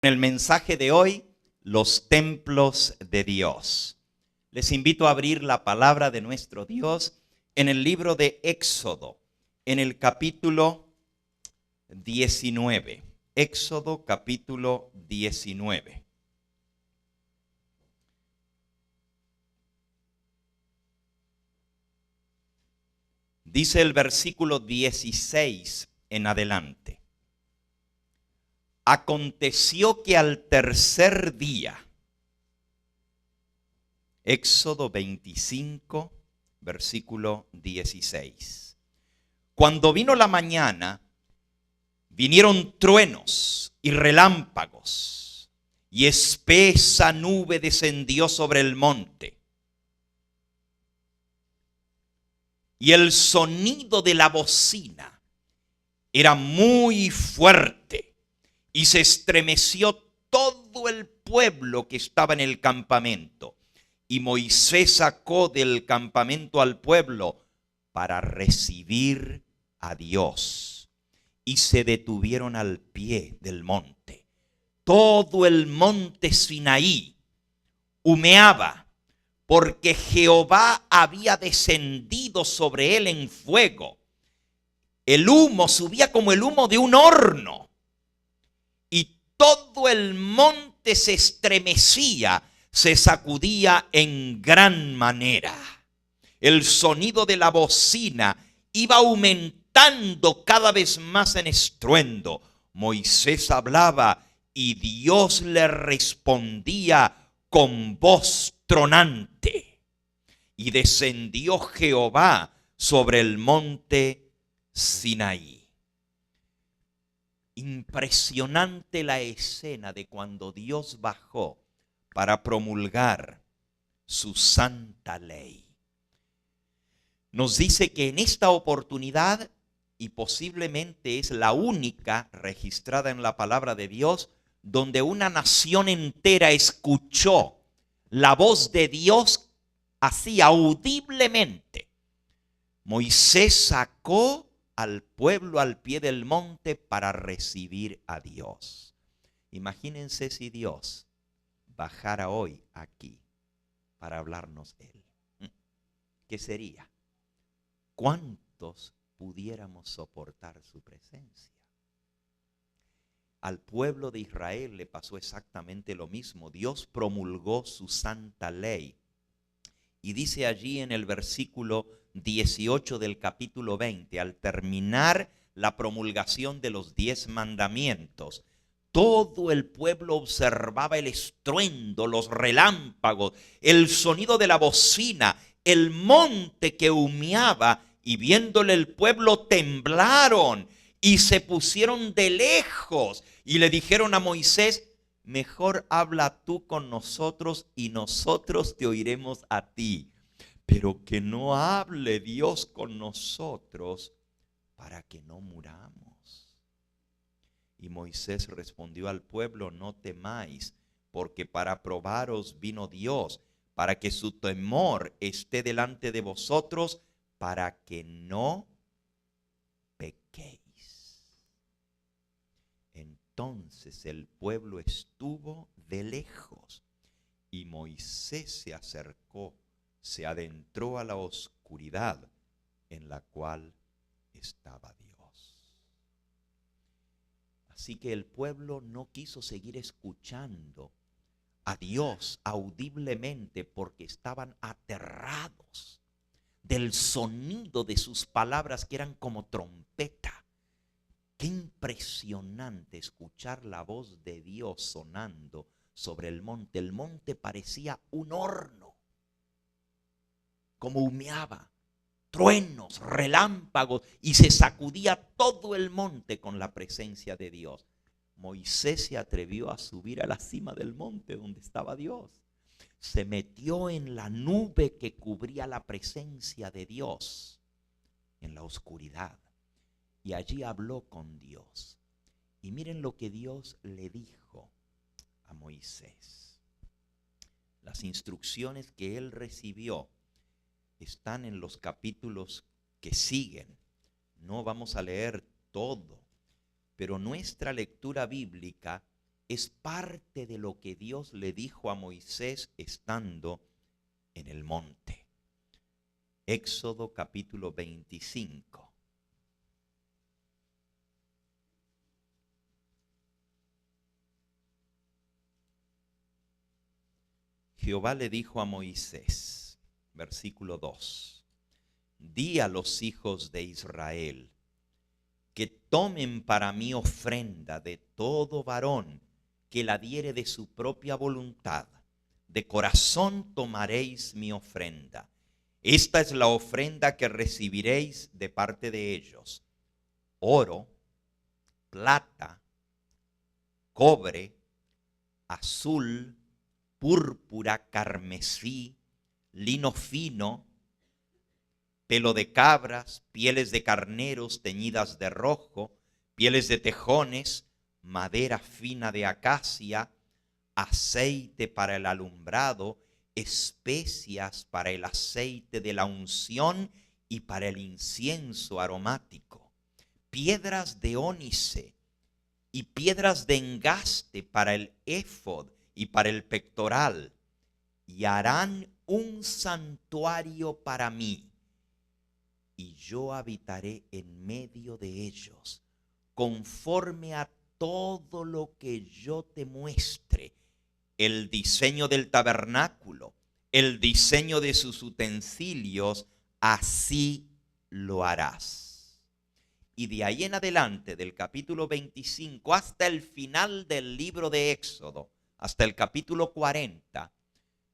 El mensaje de hoy, los templos de Dios. Les invito a abrir la palabra de nuestro Dios en el libro de Éxodo, en el capítulo 19. Éxodo capítulo 19. Dice el versículo 16 en adelante. Aconteció que al tercer día, Éxodo 25, versículo 16. Cuando vino la mañana, vinieron truenos y relámpagos, y espesa nube descendió sobre el monte. Y el sonido de la bocina era muy fuerte. Y se estremeció todo el pueblo que estaba en el campamento. Y Moisés sacó del campamento al pueblo para recibir a Dios. Y se detuvieron al pie del monte. Todo el monte Sinaí humeaba, porque Jehová había descendido sobre él en fuego. El humo subía como el humo de un horno. Todo el monte se estremecía, se sacudía en gran manera. El sonido de la bocina iba aumentando cada vez más en estruendo. Moisés hablaba y Dios le respondía con voz tronante. Y descendió Jehová sobre el monte Sinaí. Impresionante la escena de cuando Dios bajó para promulgar su santa ley. Nos dice que en esta oportunidad, y posiblemente es la única registrada en la palabra de Dios, donde una nación entera escuchó la voz de Dios así audiblemente. Moisés sacó al pueblo al pie del monte para recibir a Dios. Imagínense si Dios bajara hoy aquí para hablarnos Él. ¿Qué sería? ¿Cuántos pudiéramos soportar su presencia? Al pueblo de Israel le pasó exactamente lo mismo. Dios promulgó su santa ley. Y dice allí en el versículo 18 del capítulo 20, al terminar la promulgación de los 10 mandamientos, todo el pueblo observaba el estruendo, los relámpagos, el sonido de la bocina, el monte que humeaba, y viéndole el pueblo temblaron y se pusieron de lejos y le dijeron a Moisés: mejor habla tú con nosotros y nosotros te oiremos a ti. Pero que no hable Dios con nosotros para que no muramos. Y Moisés respondió al pueblo: no temáis, porque para probaros vino Dios, para que su temor esté delante de vosotros, para que no pequéis. Entonces el pueblo estuvo de lejos y Moisés se acercó, se adentró a la oscuridad en la cual estaba Dios. Así que el pueblo no quiso seguir escuchando a Dios audiblemente porque estaban aterrados del sonido de sus palabras, que eran como trompeta. Qué impresionante escuchar la voz de Dios sonando sobre el monte. El monte parecía un horno, como humeaba, truenos, relámpagos, y se sacudía todo el monte con la presencia de Dios. Moisés se atrevió a subir a la cima del monte donde estaba Dios. Se metió en la nube que cubría la presencia de Dios en la oscuridad. Y allí habló con Dios. Y miren lo que Dios le dijo a Moisés. Las instrucciones que él recibió están en los capítulos que siguen. No vamos a leer todo, pero nuestra lectura bíblica es parte de lo que Dios le dijo a Moisés estando en el monte. Éxodo capítulo 25. Jehová le dijo a Moisés, versículo 2, di a los hijos de Israel que tomen para mí ofrenda de todo varón que la diere de su propia voluntad. De corazón tomaréis mi ofrenda. Esta es la ofrenda que recibiréis de parte de ellos: oro, plata, cobre, azul, púrpura, carmesí, lino fino, pelo de cabras, pieles de carneros teñidas de rojo, pieles de tejones, madera fina de acacia, aceite para el alumbrado, especias para el aceite de la unción y para el incienso aromático, piedras de ónice y piedras de engaste para el éfod y para el pectoral, y harán un santuario para mí, y yo habitaré en medio de ellos, conforme a todo lo que yo te muestre. El diseño del tabernáculo, el diseño de sus utensilios, así lo harás. Y de ahí en adelante, del capítulo 25 hasta el final del libro de Éxodo, hasta el capítulo 40,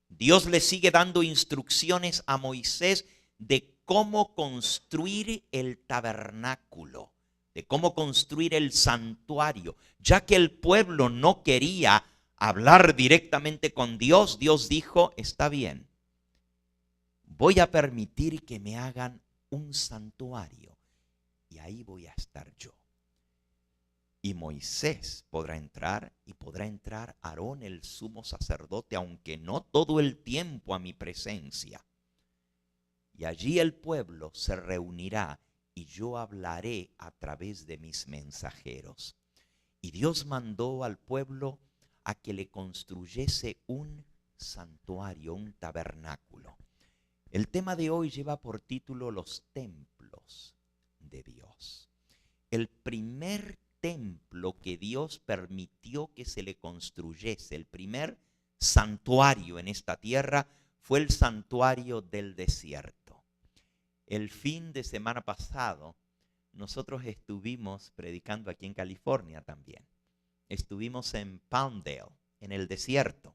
Dios le sigue dando instrucciones a Moisés de cómo construir el tabernáculo, de cómo construir el santuario, ya que el pueblo no quería hablar directamente con Dios. Dios dijo, está bien, voy a permitir que me hagan un santuario y ahí voy a estar yo. Y Moisés podrá entrar y podrá entrar Aarón el sumo sacerdote, aunque no todo el tiempo a mi presencia. Y allí el pueblo se reunirá y yo hablaré a través de mis mensajeros. Y Dios mandó al pueblo a que le construyese un santuario, un tabernáculo. El tema de hoy lleva por título los templos de Dios. El primer templo que Dios permitió que se le construyese, el primer santuario en esta tierra, fue el santuario del desierto. El fin de semana pasado, nosotros estuvimos predicando aquí en California también. Estuvimos en Palmdale, en el desierto.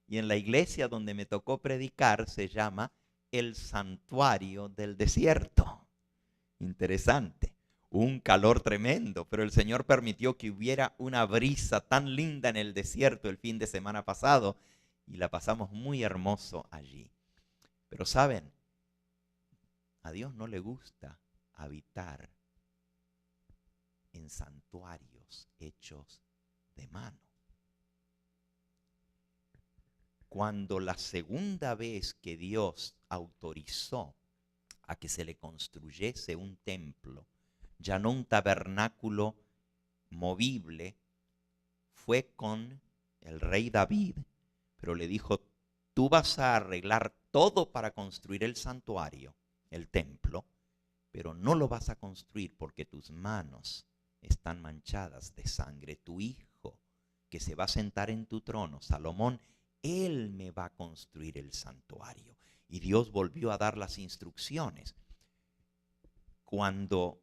Y en la iglesia donde me tocó predicar se llama el santuario del desierto. Interesante. Un calor tremendo, pero el Señor permitió que hubiera una brisa tan linda en el desierto el fin de semana pasado y la pasamos muy hermoso allí. Pero saben, a Dios no le gusta habitar en santuarios hechos de mano. Cuando la segunda vez que Dios autorizó a que se le construyese un templo, ya no un tabernáculo movible, fue con el rey David, pero le dijo, tú vas a arreglar todo para construir el santuario, el templo, pero no lo vas a construir porque tus manos están manchadas de sangre. Tu hijo, que se va a sentar en tu trono, Salomón, él me va a construir el santuario. Y Dios volvió a dar las instrucciones. Cuando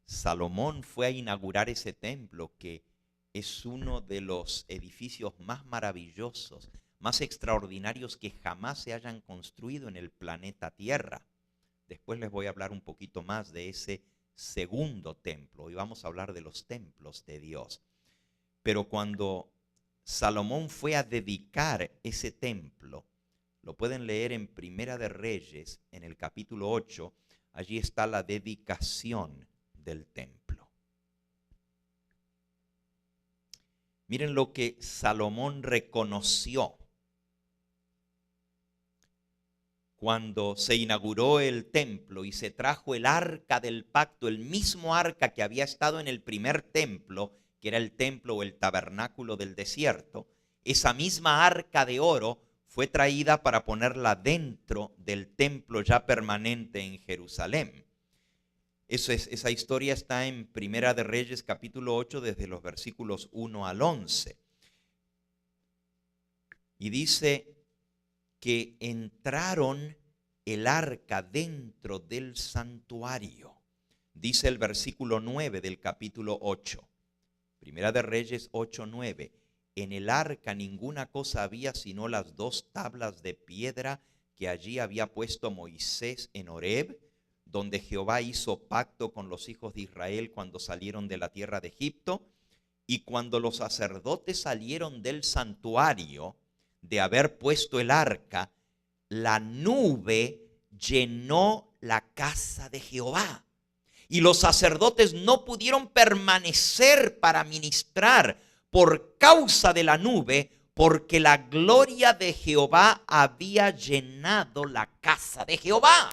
Salomón fue a inaugurar ese templo, que es uno de los edificios más maravillosos, más extraordinarios que jamás se hayan construido en el planeta Tierra. Después les voy a hablar un poquito más de ese segundo templo. Hoy vamos a hablar de los templos de Dios. Pero cuando Salomón fue a dedicar ese templo, lo pueden leer en Primera de Reyes, en el capítulo 8, allí está la dedicación del templo. Miren lo que Salomón reconoció cuando se inauguró el templo y se trajo el arca del pacto, el mismo arca que había estado en el primer templo, que era el templo o el tabernáculo del desierto, esa misma arca de oro fue traída para ponerla dentro del templo ya permanente en Jerusalén. Esa historia está en Primera de Reyes capítulo 8 desde los versículos 1 al 11. Y dice que entraron el arca dentro del santuario. Dice el versículo 9 del capítulo 8. Primera de Reyes 8:9. En el arca ninguna cosa había sino las 2 tablas de piedra que allí había puesto Moisés en Horeb, donde Jehová hizo pacto con los hijos de Israel cuando salieron de la tierra de Egipto. Y cuando los sacerdotes salieron del santuario de haber puesto el arca, la nube llenó la casa de Jehová. Y los sacerdotes no pudieron permanecer para ministrar por causa de la nube, porque la gloria de Jehová había llenado la casa de Jehová.